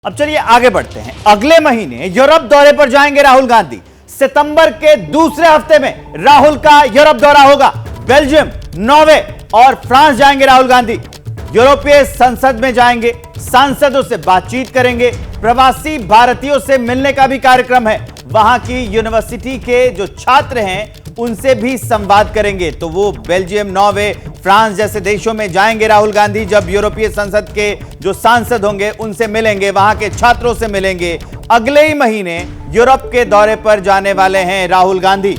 अब चलिए आगे बढ़ते हैं। अगले महीने यूरोप दौरे पर जाएंगे राहुल गांधी। सितंबर के दूसरे हफ्ते में राहुल का यूरोप दौरा होगा। बेल्जियम, नॉर्वे और फ्रांस जाएंगे राहुल गांधी। यूरोपीय संसद में जाएंगे, सांसदों से बातचीत करेंगे, प्रवासी भारतीयों से मिलने का भी कार्यक्रम है। वहां की यूनिवर्सिटी के जो छात्र हैं उनसे भी संवाद करेंगे। तो वो बेल्जियम, नॉर्वे, फ्रांस जैसे देशों में जाएंगे राहुल गांधी। जब यूरोपीय संसद के जो सांसद होंगे उनसे मिलेंगे, वहां के छात्रों से मिलेंगे। अगले ही महीने यूरोप के दौरे पर जाने वाले हैं राहुल गांधी।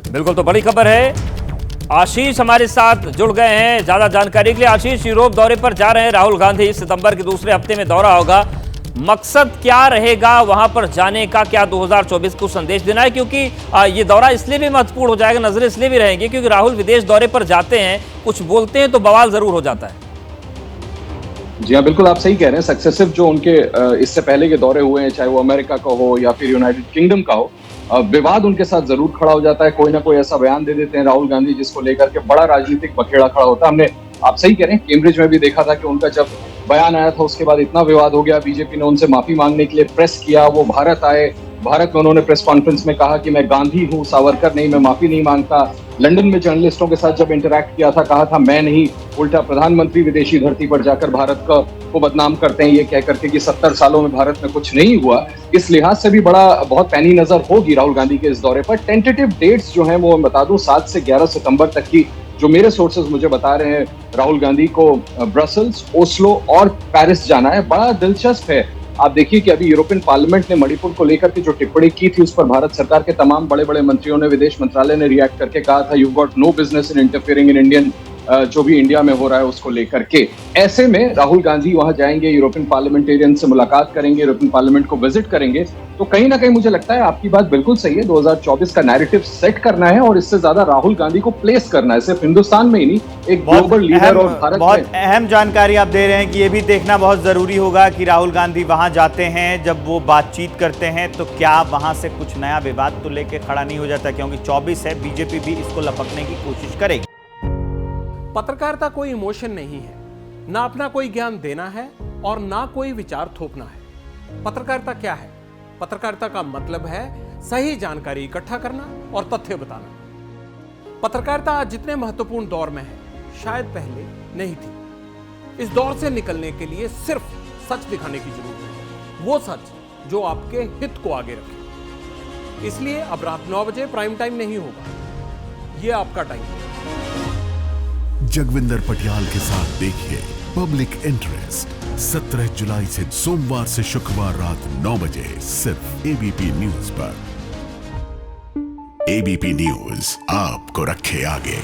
बिल्कुल, तो बड़ी खबर है। आशीष हमारे साथ जुड़ गए हैं ज्यादा जानकारी के लिए। आशीष, यूरोप दौरे पर जा रहे हैं राहुल गांधी, सितंबर के दूसरे हफ्ते में दौरा होगा। मकसद क्या रहेगा वहां पर जाने का? क्या 2024 को संदेश देना है? क्योंकि ये दौरा इसलिए भी महत्वपूर्ण हो जाएगा, नजरें इसलिए भी रहेंगी क्योंकि राहुल विदेश दौरे पर जाते हैं, कुछ बोलते हैं तो बवाल जरूर हो जाता है। जी हाँ, बिल्कुल आप सही कह रहे हैं। सक्सेसिव जो उनके इससे पहले के दौरे हुए हैं, चाहे वो अमेरिका का हो या फिर यूनाइटेड किंगडम का हो, विवाद उनके साथ जरूर खड़ा हो जाता है। कोई ना कोई ऐसा बयान दे देते हैं राहुल गांधी जिसको लेकर के बड़ा राजनीतिक बखेड़ा खड़ा होता है। हमने, आप सही कह रहे हैं, कैम्ब्रिज में भी देखा था कि उनका जब बयान आया था उसके बाद इतना विवाद हो गया। बीजेपी ने उनसे माफी मांगने के लिए प्रेस किया, वो भारत आए। भारत में उन्होंने प्रेस कॉन्फ्रेंस में कहा कि मैं गांधी हूं, सावरकर नहीं, मैं माफी नहीं मांगता। लंदन में जर्नलिस्टों के साथ जब इंटरैक्ट किया था, कहा था मैं नहीं, उल्टा प्रधानमंत्री विदेशी धरती पर जाकर भारत को बदनाम करते हैं, ये कह करके कि 70 सालों में भारत में कुछ नहीं हुआ। इस लिहाज से भी बहुत पैनी नजर होगी राहुल गांधी के इस दौरे पर। टेंटेटिव डेट्स जो हैं वो मैं बता दूं 7 से 11 सितंबर तक की, जो मेरे सोर्सेज मुझे बता रहे हैं। राहुल गांधी को ब्रसल्स, ओस्लो और पेरिस जाना है। बड़ा दिलचस्प है। आप देखिए कि अभी यूरोपियन पार्लियामेंट ने मणिपुर को लेकर के जो टिप्पणी की थी उस पर भारत सरकार के तमाम बड़े बड़े मंत्रियों ने, विदेश मंत्रालय ने रिएक्ट करके कहा था you got no business in interfering in Indian, जो भी इंडिया में हो रहा है उसको लेकर के। ऐसे में राहुल गांधी वहां जाएंगे, यूरोपियन पार्लियामेंटेरियन से मुलाकात करेंगे, यूरोपियन पार्लियामेंट को विजिट करेंगे। तो कहीं ना कहीं मुझे लगता है आपकी बात बिल्कुल सही है, 2024 का नैरेटिव सेट करना है और इससे ज्यादा राहुल गांधी को प्लेस करना है, सिर्फ हिंदुस्तान में ही नहीं, एक ग्लोबल लीडर और भारत में। बहुत अहम जानकारी आप दे रहे हैं कि ये भी देखना बहुत जरूरी होगा कि राहुल गांधी वहां जाते हैं, जब वो बातचीत करते हैं तो क्या वहां से कुछ नया विवाद तो लेके खड़ा नहीं हो जाता, क्योंकि 24 है, बीजेपी भी इसको लपकने की कोशिश करेगी। पत्रकारिता कोई इमोशन नहीं है, ना अपना कोई ज्ञान देना है और ना कोई विचार थोपना है। पत्रकारिता क्या है? पत्रकारिता का मतलब है सही जानकारी इकट्ठा करना और तथ्य बताना। पत्रकारिता आज जितने महत्वपूर्ण दौर में है, शायद पहले नहीं थी। इस दौर से निकलने के लिए सिर्फ सच दिखाने की जरूरत है, वो सच जो आपके हित को आगे रखे। इसलिए अब रात 9 बजे प्राइम टाइम नहीं होगा, ये आपका टाइम है। जगविंदर पटियाल के साथ देखिए पब्लिक इंटरेस्ट 17 जुलाई से सोमवार से शुक्रवार रात 9 बजे सिर्फ एबीपी न्यूज पर। एबीपी न्यूज आपको रखे आगे।